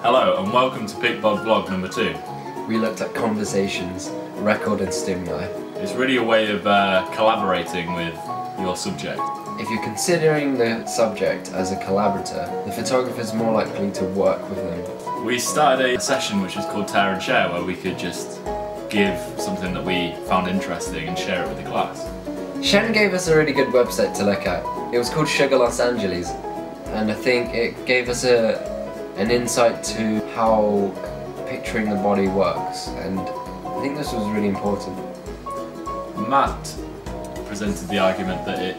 Hello and welcome to Picbod vlog number 2. We looked at conversations, record and stimuli. It's really a way of collaborating with your subject. If you're considering the subject as a collaborator, the photographer is more likely to work with them. We started a session which was called Tear and Share, where we could just give something that we found interesting and share it with the class. Shen gave us a really good website to look at. It was called Sugar Los Angeles, and I think it gave us an insight to how picturing the body works, and I think this was really important. Matt presented the argument that it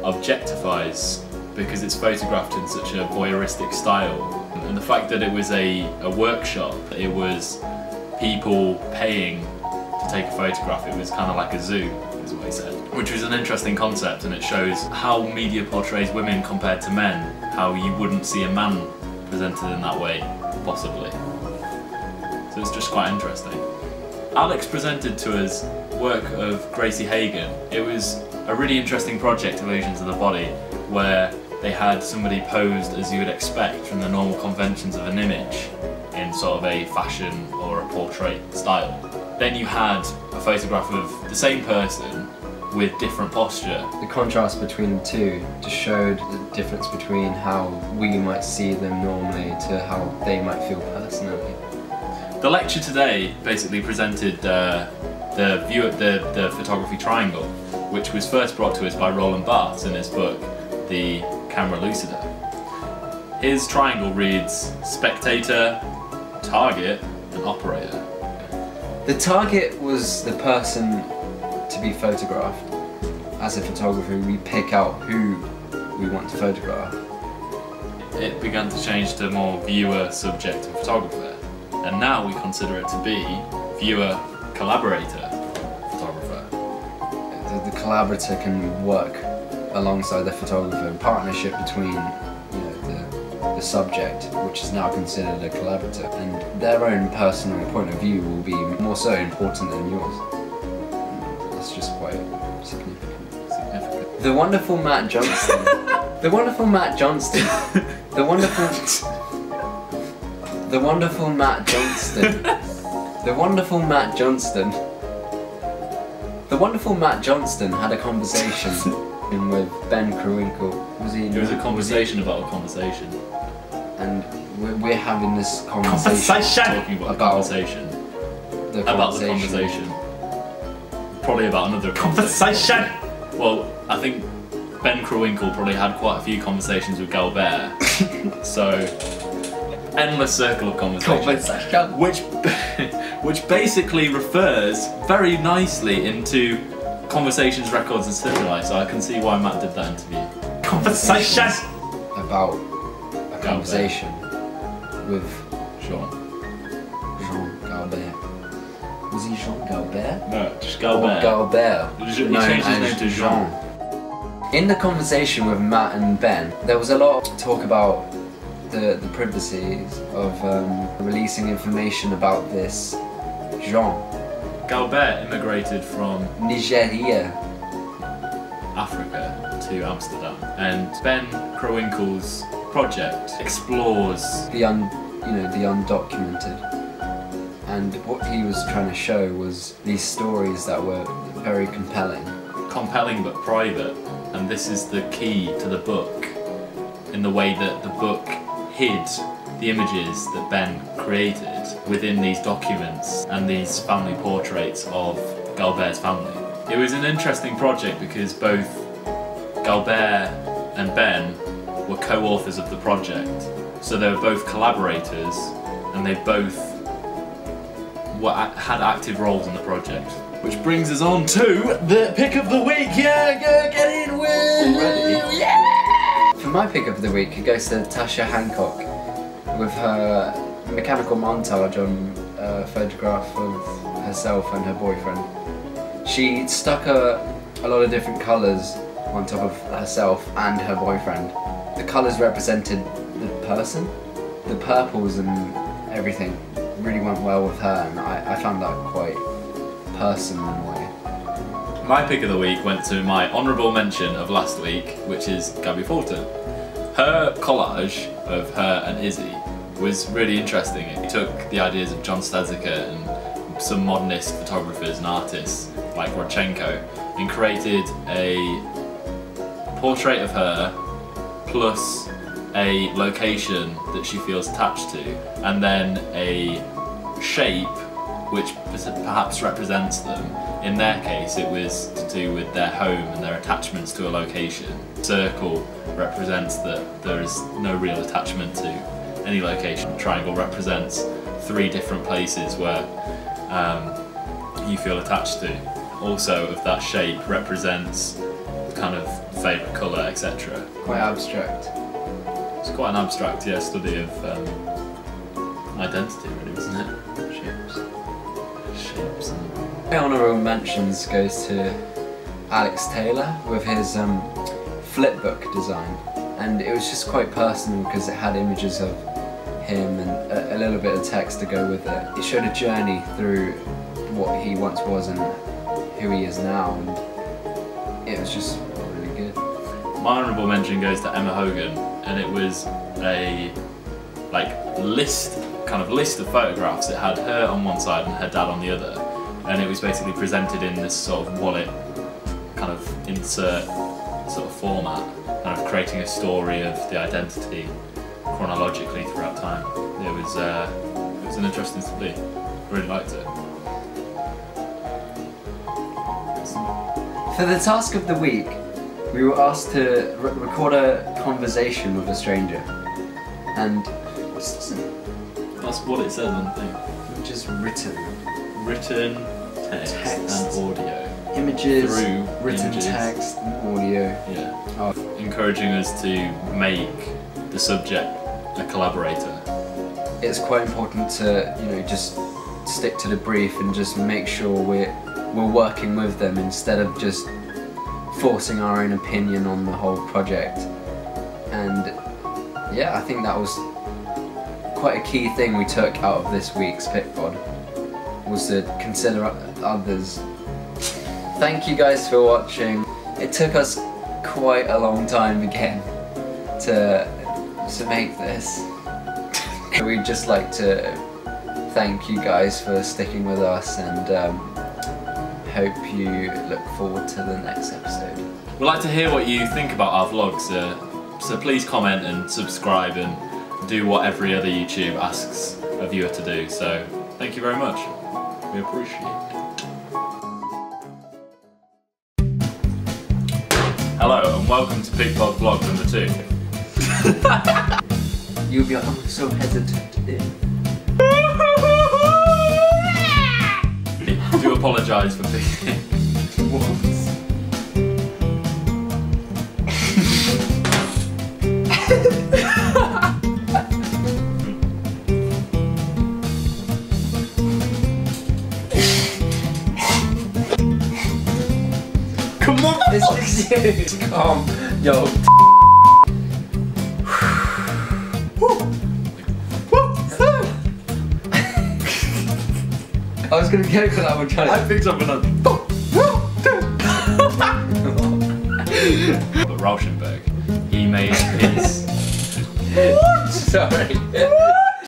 objectifies because it's photographed in such a voyeuristic style, and the fact that it was a workshop, it was people paying to take a photograph, it was kind of like a zoo, is what he said, which was an interesting concept, and it shows how media portrays women compared to men, how you wouldn't see a man presented in that way, possibly. So it's just quite interesting. Alex presented to us work of Gracie Hagan. It was a really interesting project, Illusions of the Body, where they had somebody posed as you would expect from the normal conventions of an image in sort of a fashion or a portrait style. Then you had a photograph of the same person with different posture. The contrast between the two just showed the difference between how we might see them normally to how they might feel personally. The lecture today basically presented the photography triangle, which was first brought to us by Roland Barthes in his book, The Camera Lucida. His triangle reads spectator, target, and operator. The target was the person to be photographed. As a photographer, we pick out who we want to photograph. It began to change to more viewer, subject, and photographer, and now we consider it to be viewer, collaborator, photographer. The collaborator can work alongside the photographer, a partnership between the subject, which is now considered a collaborator, and their own personal point of view will be more so important than yours. That's just quite significant. The wonderful Matt Johnston. The wonderful Matt Johnston. The wonderful Matt Johnston. The wonderful Matt Johnston. The wonderful Matt Johnston had a conversation with Ben Kruwinkle. It was a conversation about a conversation. And we're having this conversation. Talking about the conversation. About the conversation. Probably about another conversation. Well, I think Ben Kruwinkle probably had quite a few conversations with Galbert. So, endless circle of conversation. Which basically refers very nicely into conversations, records, and stimuli. So I can see why Matt did that interview. Conversation about a conversation with Jean Galbert. Was he Jean Galbert? No, just Galbert. Galbert. He changed his name to Jean. In the conversation with Matt and Ben, there was a lot of talk about the privacies of releasing information about this Jean. Galbert immigrated from Nigeria, Africa, to Amsterdam, and Ben Kruwinkle's project explores the undocumented. And what he was trying to show was these stories that were very compelling. Compelling but private, and this is the key to the book, in the way that the book hid the images that Ben created within these documents and these family portraits of Galbert's family. It was an interesting project because both Galbert and Ben were co-authors of the project, so they were both collaborators and they both had active roles in the project. Which brings us on to the pick of the week. Yeah, get in with already. Yeah. For my pick of the week, it goes to Tasha Hancock with her mechanical montage on a photograph of herself and her boyfriend. She stuck a lot of different colours on top of herself and her boyfriend. The colours represented the person. The purples and everything really went well with her, and I found that quite personal in a way. My pick of the week went to my honourable mention of last week, which is Gabby Fulton. Her collage of her and Izzy was really interesting. It took the ideas of John Stedzeker and some modernist photographers and artists like Rodchenko and created a portrait of her plus a location that she feels attached to, and then a shape which perhaps represents them. In their case, it was to do with their home and their attachments to a location. Circle represents that there is no real attachment to any location. Triangle represents 3 different places where you feel attached to. Also, of that shape represents kind of favourite colour, etc. Quite abstract. It's quite an abstract, yeah, study of identity, really, isn't it? Shapes. My honourable mentions goes to Alex Taylor with his flipbook design, and it was just quite personal because it had images of him and a little bit of text to go with it. It showed a journey through what he once was and who he is now, and it was just really good. My honourable mention goes to Emma Hogan, and it was a list of photographs. It had her on one side and her dad on the other, and it was basically presented in this sort of wallet kind of insert sort of format, kind of creating a story of the identity chronologically throughout time. It was an interesting study. I really liked it. For the task of the week, we were asked to record a conversation with a stranger, and this doesn't. That's what it says on the thing. Just written text and audio. Images, Through written images. Text and audio. Yeah. Oh. Encouraging us to make the subject a collaborator. It's quite important to, just stick to the brief and just make sure we're working with them instead of just forcing our own opinion on the whole project. And yeah, I think that was quite a key thing we took out of this week's Picbod, was to consider others. Thank you guys for watching. It took us quite a long time again to make this. We'd just like to thank you guys for sticking with us, and hope you look forward to the next episode. We'd like to hear what you think about our vlogs, so please comment and subscribe and do what every other YouTube asks a viewer to do. So thank you very much. We appreciate it. Hello and welcome to Picbod vlog number 2. You'll be so hesitant. I do apologise for being Come on! This is you! Calm. Yo. I was gonna go for that one, trying to. I picked up another. But Rauschenberg, he made his. Sorry.